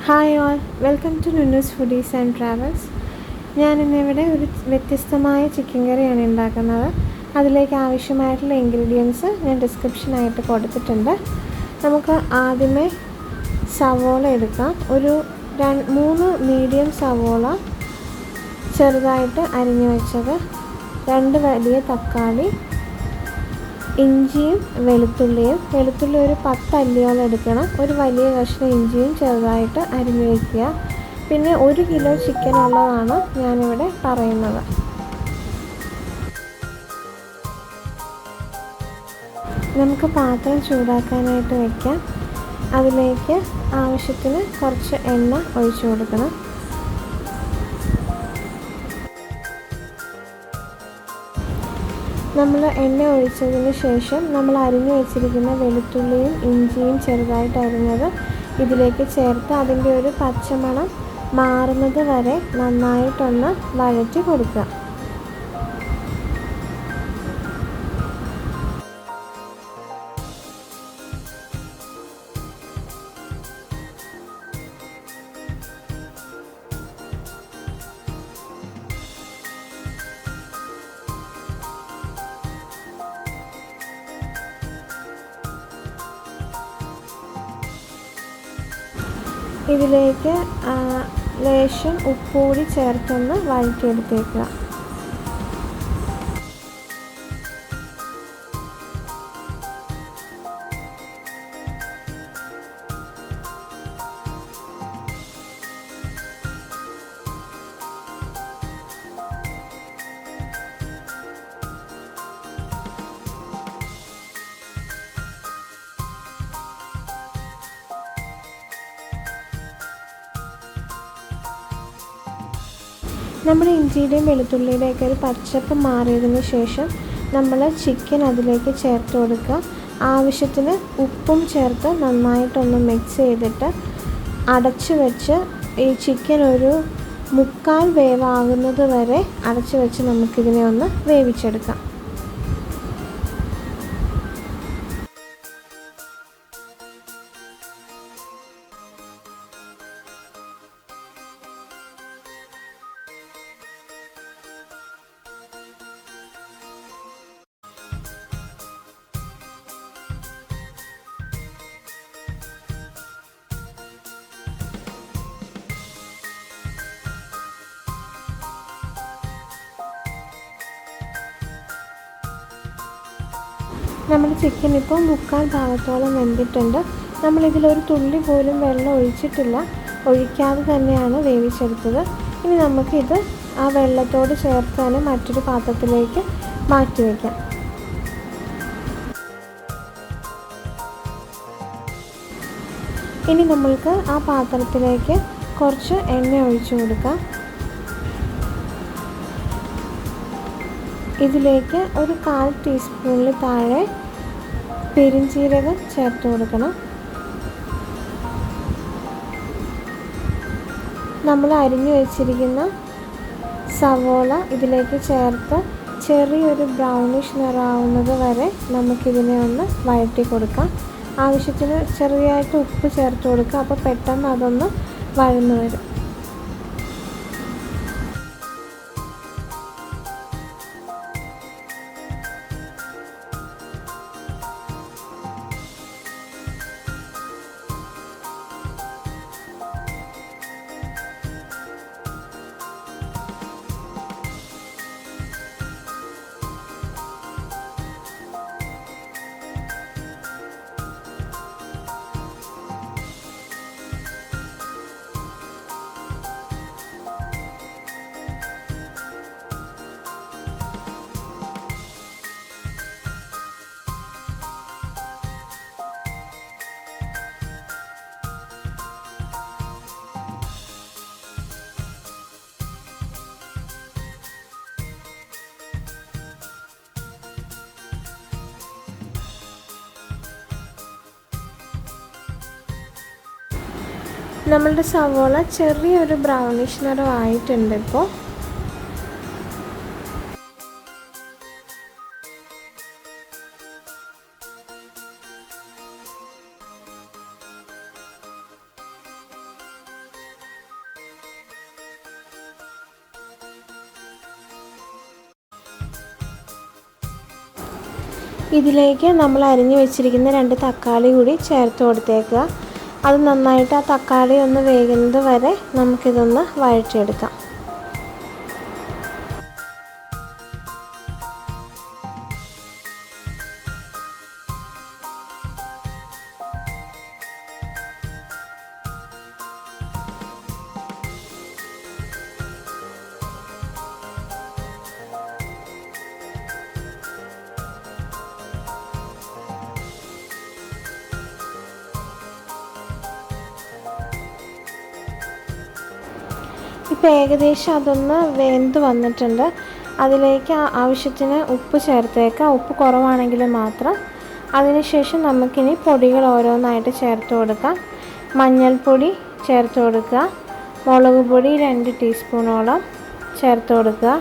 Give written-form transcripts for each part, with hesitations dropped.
Hi all, welcome to Nunnus foodies and travels. ഞാനിന്നിവിടെ ഒരു വ്യത്യസ്തമായ ചിക്കൻ കറിയാണ് ഉണ്ടാക്കുന്നത്. അതിലേക്ക് ആവശ്യമായിട്ടുള്ള ഇൻഗ്രീഡിയൻസ് ഞാൻ ഡിസ്ക്രിപ്ഷനായിട്ട് കൊടുത്തിട്ടുണ്ട്. നമുക്ക് ആദ്യമേ സവോള എടുക്കാം. ഒരു 3 മീഡിയം സവോള ചെറുതായിട്ട് അരിഞ്ഞു വെച്ചത്, 2 വലിയ തക്കാളി, ഇഞ്ചിയും വെളുത്തുള്ളി ഒരു 10 അല്ലിയോളം എടുക്കണം. ഒരു വലിയ കഷ്ണം ഇഞ്ചിയും ചെറുതായിട്ട് അരിഞ്ഞു വയ്ക്കുക. പിന്നെ 1 കിലോ ചിക്കൻ ഉള്ളതാണ് ഞാനിവിടെ പറയുന്നത്. നമുക്ക് പാത്രം ചൂടാക്കാനായിട്ട് വയ്ക്കാം. അതിലേക്ക് ആവശ്യത്തിന് കുറച്ച് എണ്ണ ഒഴിച്ചു കൊടുക്കണം. നമ്മൾ എണ്ണ ഒഴിച്ചതിന് ശേഷം നമ്മൾ അരിഞ്ഞു വെച്ചിരിക്കുന്ന വെളുത്തുള്ളിയും ഇഞ്ചിയും ചെറുതായിട്ട് അരിഞ്ഞത് ഇതിലേക്ക് ചേർത്ത് അതിൻ്റെ ഒരു പച്ചമണം മാറുന്നത് വരെ നന്നായിട്ടൊന്ന് വഴറ്റി കൊടുക്കുക. ഇതിലേക്ക് ലേശം ഉപ്പ് കൂടി ചേർത്തൊന്ന് വഴറ്റിയെടുത്തേക്കുക. നമ്മുടെ ഇഞ്ചിയുടെയും വെളുത്തുള്ളിയുടെയൊക്കെ ഒരു പച്ചപ്പ് മാറിയതിന് ശേഷം നമ്മൾ ചിക്കൻ അതിലേക്ക് ചേർത്ത് കൊടുക്കുക. ആവശ്യത്തിന് ഉപ്പും ചേർത്ത് നന്നായിട്ടൊന്ന് മിക്സ് ചെയ്തിട്ട് അടച്ചു വെച്ച് ഈ ചിക്കൻ ഒരു 3/4 വേവാകുന്നത് വരെ അടച്ചു വെച്ച് നമുക്കിതിനെ ഒന്ന് വേവിച്ചെടുക്കാം. നമ്മുടെ ചിക്കൻ ഇപ്പോൾ 3/4 ഭാഗത്തോളം വെന്തിട്ടുണ്ട്. നമ്മളിതിലൊരു തുള്ളി പോലും വെള്ളം ഒഴിച്ചിട്ടില്ല, ഒഴിക്കാതെ തന്നെയാണ് വേവിച്ചെടുത്തത്. ഇനി നമുക്കിത് ആ വെള്ളത്തോട് ചേർത്ത് തന്നെ മറ്റൊരു പാത്രത്തിലേക്ക് മാറ്റി വയ്ക്കാം. ഇനി നമ്മൾക്ക് ആ പാത്രത്തിലേക്ക് കുറച്ച് എണ്ണ ഒഴിച്ചു കൊടുക്കാം. ഇതിലേക്ക് ഒരു 1/4 ടീസ്പൂണിൽ താഴെ പെരുംജീരകം ചേർത്ത് കൊടുക്കണം. നമ്മൾ അരിഞ്ഞു വെച്ചിരിക്കുന്ന സവോള ഇതിലേക്ക് ചേർത്ത് ചെറിയൊരു ബ്രൗണിഷ് നിറമാവുന്നത് വരെ നമുക്കിതിനെ ഒന്ന് വഴറ്റി കൊടുക്കാം. ആവശ്യത്തിന് ചെറിയായിട്ട് ഉപ്പ് ചേർത്ത് കൊടുക്കുക. അപ്പോൾ പെട്ടെന്ന് അതൊന്ന് വഴന്നു വരും. നമ്മളുടെ സവോള ചെറിയൊരു ബ്രൗണിഷ് നിറമായിട്ടുണ്ട് ഇപ്പോൾ. ഇതിലേക്ക് നമ്മൾ അരിഞ്ഞു വെച്ചിരിക്കുന്ന 2 തക്കാളി കൂടി ചേർത്ത് കൊടുത്തേക്കുക. അത് നന്നായിട്ട് ആ തക്കാളി ഒന്ന് വേകുന്നത് വരെ നമുക്കിതൊന്ന് വഴറ്റിയെടുക്കാം. ഇപ്പോൾ ഏകദേശം അതൊന്ന് വെന്ത് വന്നിട്ടുണ്ട്. അതിലേക്ക് ആവശ്യത്തിന് ഉപ്പ് ചേർത്തേക്കാം. ഉപ്പ് കുറവാണെങ്കിൽ മാത്രം. അതിനുശേഷം നമുക്കിനി പൊടികൾ ഓരോന്നായിട്ട് ചേർത്ത് കൊടുക്കാം. മഞ്ഞൾപ്പൊടി ചേർത്ത് കൊടുക്കുക. മുളക് പൊടി 2 ടീസ്പൂണോളം ചേർത്ത് കൊടുക്കുക.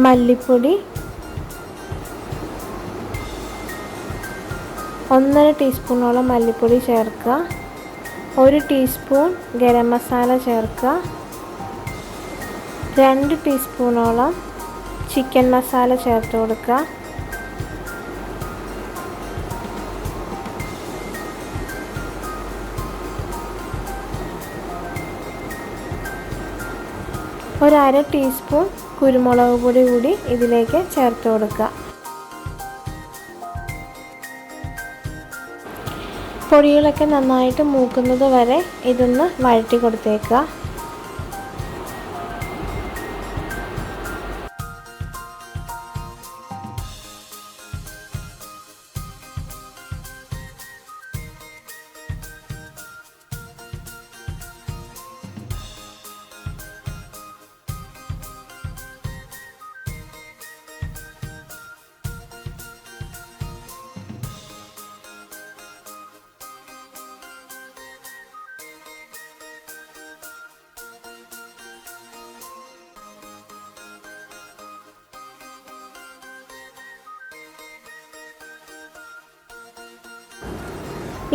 മല്ലിപ്പൊടി 1.5 ടീസ്പൂണോളം മല്ലിപ്പൊടി ചേർക്കുക. 1 ടീസ്പൂൺ ഗരം മസാല ചേർക്കുക. 2 ടീസ്പൂണോളം ചിക്കൻ മസാല ചേർത്ത് കൊടുക്കുക. ഒരു 1/2 ടീസ്പൂൺ കുരുമുളക് പൊടി കൂടി ഇതിലേക്ക് ചേർത്ത് കൊടുക്കുക. പൊടികളൊക്കെ നന്നായിട്ട് മൂക്കുന്നത് വരെ ഇതൊന്ന് വഴറ്റി കൊടുത്തേക്കുക.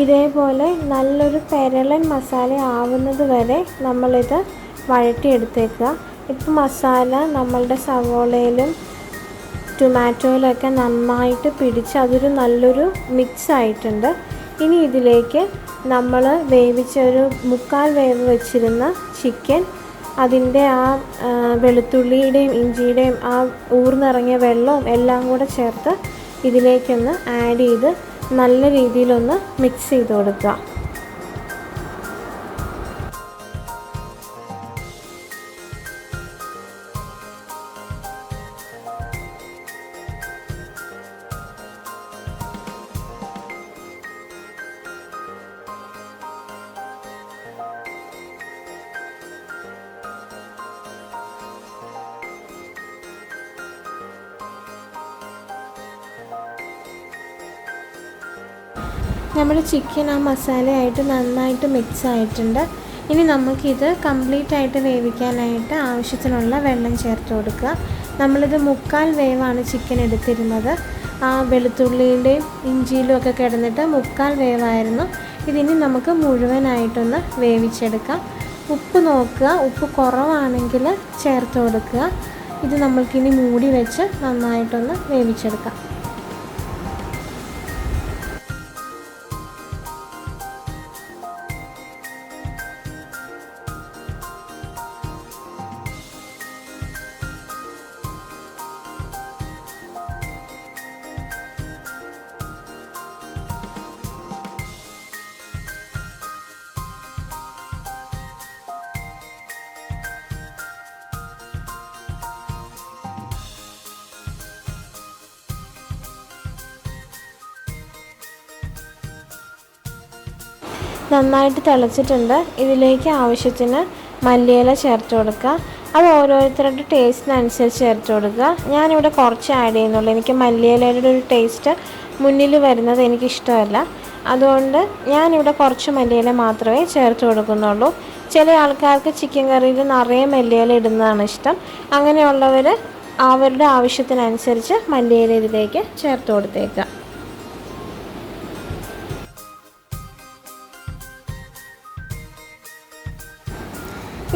ഇതേപോലെ നല്ലൊരു പെരളൻ മസാല ആവുന്നത് വരെ നമ്മളിത് വഴറ്റിയെടുത്തേക്കുക. ഇപ്പോൾ മസാല നമ്മളുടെ സവോളയിലും ടൊമാറ്റോയിലൊക്കെ നന്നായിട്ട് പിടിച്ച് അതൊരു നല്ലൊരു മിക്സ് ആയിട്ടുണ്ട്. ഇനി ഇതിലേക്ക് നമ്മൾ വേവിച്ച ഒരു 1/4 വേവ് വെച്ചിരുന്ന ചിക്കൻ, അതിൻ്റെ ആ വെളുത്തുള്ളിയുടെയും ഇഞ്ചിയുടെയും ആ ഊർന്നിറങ്ങിയ വെള്ളവും എല്ലാം കൂടെ ചേർത്ത് ഇതിലേക്കൊന്ന് ആഡ് ചെയ്ത് നല്ല രീതിയിലൊന്ന് മിക്സ് ചെയ്ത് കൊടുക്കുക. നമ്മുടെ ചിക്കൻ ആ മസാലയായിട്ട് നന്നായിട്ട് മിക്സ് ആയിട്ടുണ്ട്. ഇനി നമുക്കിത് കംപ്ലീറ്റ് ആയിട്ട് വേവിക്കാനായിട്ട് ആവശ്യത്തിനുള്ള വെള്ളം ചേർത്ത് കൊടുക്കുക. നമ്മളിത് 1/4 വേവാണ് ചിക്കൻ എടുത്തിരുന്നത്. ആ വെളുത്തുള്ളിയിലെയും ഇഞ്ചിയിലും ഒക്കെ കിടന്നിട്ട് 1/4 വേവായിരുന്നു. ഇതിനി നമുക്ക് മുഴുവനായിട്ടൊന്ന് വേവിച്ചെടുക്കാം. ഉപ്പ് നോക്കുക, ഉപ്പ് കുറവാണെങ്കിൽ ചേർത്ത് കൊടുക്കുക. ഇത് നമ്മൾക്കിനി മൂടി വെച്ച് നന്നായിട്ടൊന്ന് വേവിച്ചെടുക്കാം. നന്നായിട്ട് തിളച്ചിട്ടുണ്ട്. ഇതിലേക്ക് ആവശ്യത്തിന് മല്ലിയില ചേർത്ത് കൊടുക്കുക. അത് ഓരോരുത്തരുടെ ടേസ്റ്റിനനുസരിച്ച് ചേർത്ത് കൊടുക്കുക. ഞാനിവിടെ കുറച്ച് ആഡ് ചെയ്യുന്നുള്ളൂ. എനിക്ക് മല്ലിയിലയുടെ ഒരു ടേസ്റ്റ് മുന്നിൽ വരുന്നത് എനിക്കിഷ്ടമല്ല. അതുകൊണ്ട് ഞാനിവിടെ കുറച്ച് മല്ലിയില മാത്രമേ ചേർത്ത് കൊടുക്കുന്നുള്ളൂ. ചില ആൾക്കാർക്ക് ചിക്കൻ കറിയിൽ നിറയെ മല്ലിയില ഇടുന്നതാണ് ഇഷ്ടം. അങ്ങനെയുള്ളവർ അവരുടെ ആവശ്യത്തിനനുസരിച്ച് മല്ലിയില ഇതിലേക്ക് ചേർത്ത് കൊടുത്തേക്കുക.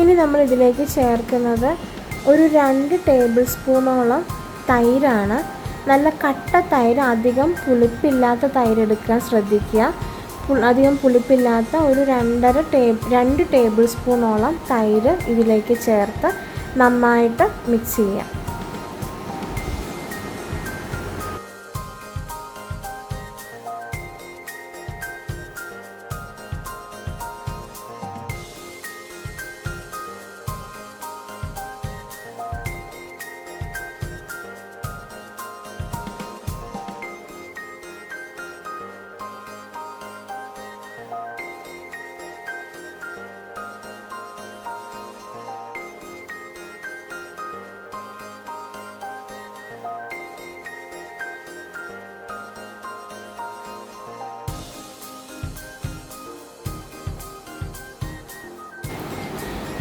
ഇനി നമ്മൾ ഇതിലേക്ക് ചേർക്കുന്നത് ഒരു 2 ടേബിൾ സ്പൂണോളം തൈരാണ്. നല്ല കട്ട തൈര്, അധികം പുളിപ്പില്ലാത്ത തൈര് എടുക്കാൻ ശ്രദ്ധിക്കുക. അധികം പുളിപ്പില്ലാത്ത ഒരു 2 ടേബിൾ സ്പൂണോളം തൈര് ഇതിലേക്ക് ചേർത്ത് നന്നായിട്ട് മിക്സ് ചെയ്യാം.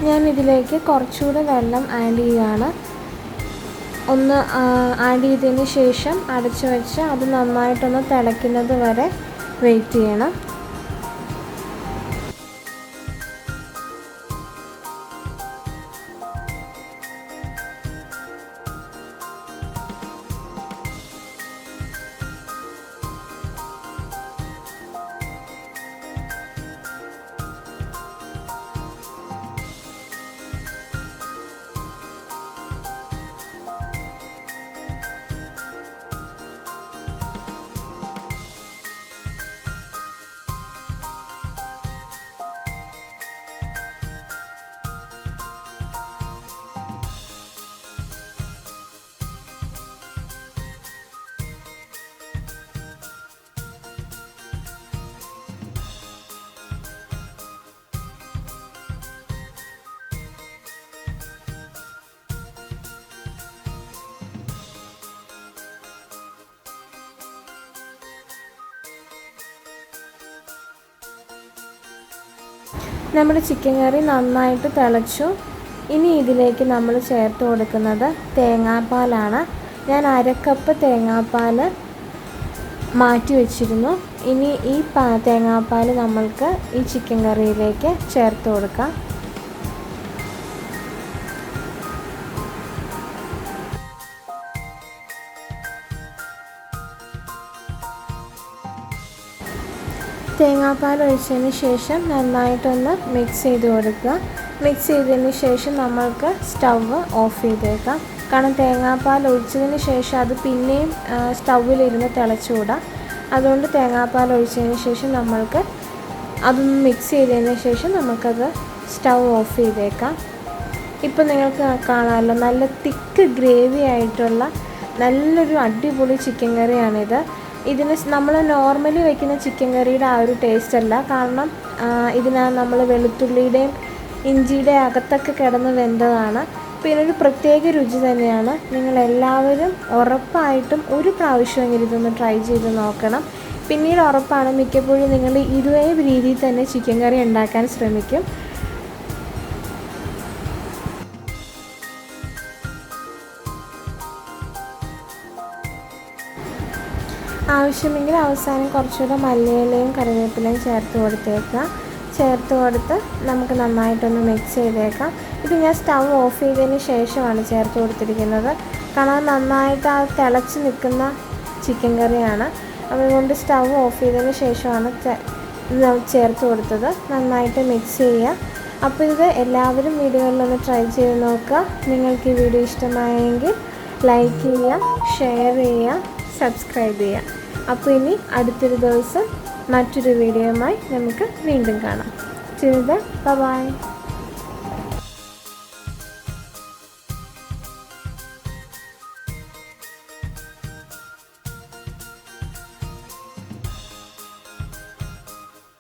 ഞാൻ ഇതിലേക്ക് കുറച്ചുകൂടെ വെള്ളം ആഡ് ചെയ്യുകയാണ്. ഒന്ന് ആഡ് ചെയ്തതിന് ശേഷം അടച്ചു വെച്ച് അത് നന്നായിട്ടൊന്ന് തിളയ്ക്കുന്നത് വരെ വെയിറ്റ് ചെയ്യണം. നമ്മുടെ ചിക്കൻ കറി നന്നായിട്ട് തിളച്ചു. ഇനി ഇതിലേക്ക് നമ്മൾ ചേർത്ത് കൊടുക്കുന്നത് തേങ്ങാപ്പാലാണ്. ഞാൻ 1/2 കപ്പ് തേങ്ങാപ്പാൽ മാറ്റി വെച്ചിരുന്നു. ഇനി ഈ തേങ്ങാപ്പാൽ നമ്മൾക്ക് ഈ ചിക്കൻ കറിയിലേക്ക് ചേർത്ത് കൊടുക്കാം. തേങ്ങാപ്പാൽ ഒഴിച്ചതിന് ശേഷം നന്നായിട്ടൊന്ന് മിക്സ് ചെയ്ത് കൊടുക്കുക. മിക്സ് ചെയ്തതിന് ശേഷം നമ്മൾക്ക് സ്റ്റവ് ഓഫ് ചെയ്തേക്കാം. കാരണം തേങ്ങാപ്പാൽ ഒഴിച്ചതിന് ശേഷം അത് പിന്നെയും സ്റ്റൗവിലിരുന്ന് തിളച്ചുകൂടാം. അതുകൊണ്ട് തേങ്ങാപ്പാൽ ഒഴിച്ചതിന് ശേഷം നമ്മൾക്ക് അതൊന്ന് മിക്സ് ചെയ്തതിന് ശേഷം നമുക്കത് സ്റ്റൗ ഓഫ് ചെയ്തേക്കാം. ഇപ്പം നിങ്ങൾക്ക് കാണാമല്ലോ, നല്ല തിക്ക് ഗ്രേവി ആയിട്ടുള്ള നല്ലൊരു അടിപൊളി ചിക്കൻ കറിയാണിത്. ഇതിന് നമ്മൾ നോർമലി വയ്ക്കുന്ന ചിക്കൻ കറിയുടെ ആ ഒരു ടേസ്റ്റ് അല്ല. കാരണം നമ്മൾ വെളുത്തുള്ളിയുടെയും ഇഞ്ചിയുടെയും അകത്തൊക്കെ കിടന്ന് വെന്തതാണ്. പിന്നെ ഒരു പ്രത്യേക രുചി തന്നെയാണ്. നിങ്ങളെല്ലാവരും ഉറപ്പായിട്ടും ഒരു പ്രാവശ്യമെങ്കിലും ഇതൊന്ന് ട്രൈ ചെയ്ത് നോക്കണം. പിന്നീട് ഉറപ്പാണ് മിക്കപ്പോഴും നിങ്ങൾ ഇതേ രീതിയിൽ തന്നെ ചിക്കൻ കറി ഉണ്ടാക്കാൻ ശ്രമിക്കും. ആവശ്യമെങ്കിൽ അവസാനം കുറച്ചുകൂടെ മല്ലിയിലയും കറിവേപ്പിലയും ചേർത്ത് കൊടുത്ത് നമുക്ക് നന്നായിട്ടൊന്ന് മിക്സ് ചെയ്തേക്കാം. ഇത് ഞാൻ സ്റ്റവ് ഓഫ് ചെയ്തതിന് ശേഷമാണ് ചേർത്ത് കൊടുത്തിരിക്കുന്നത്. കാരണം നന്നായിട്ട് ആ തിളച്ച് നിൽക്കുന്ന ചിക്കൻ കറിയാണ്. അതുകൊണ്ട് സ്റ്റവ് ഓഫ് ചെയ്തതിന് ശേഷമാണ് ചേർത്ത് കൊടുത്തത്. നന്നായിട്ട് മിക്സ് ചെയ്യുക. അപ്പോൾ ഇത് എല്ലാവരും വീടുകളിലൊന്ന് ട്രൈ ചെയ്ത് നോക്കുക. നിങ്ങൾക്ക് ഈ വീഡിയോ ഇഷ്ടമായെങ്കിൽ ലൈക്ക് ചെയ്യുക, ഷെയർ ചെയ്യുക, സബ്സ്ക്രൈബ് ചെയ്യുക. അപ്പോൾ ഇനി അടുത്തൊരു ദിവസം മറ്റൊരു വീഡിയോയുമായി നമുക്ക് വീണ്ടും കാണാം. Till then, bye bye.